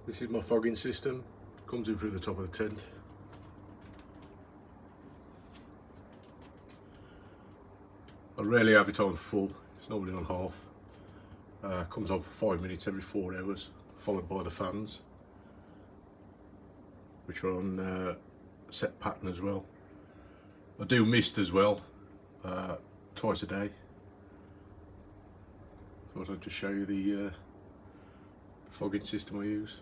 This is my fogging system, comes in through the top of the tent. I rarely have it on full, it's normally on half. Comes on for 5 minutes every 4 hours, followed by the fans, which are on set pattern as well. I do mist as well, twice a day. Thought I'd just show you the fogging system I use.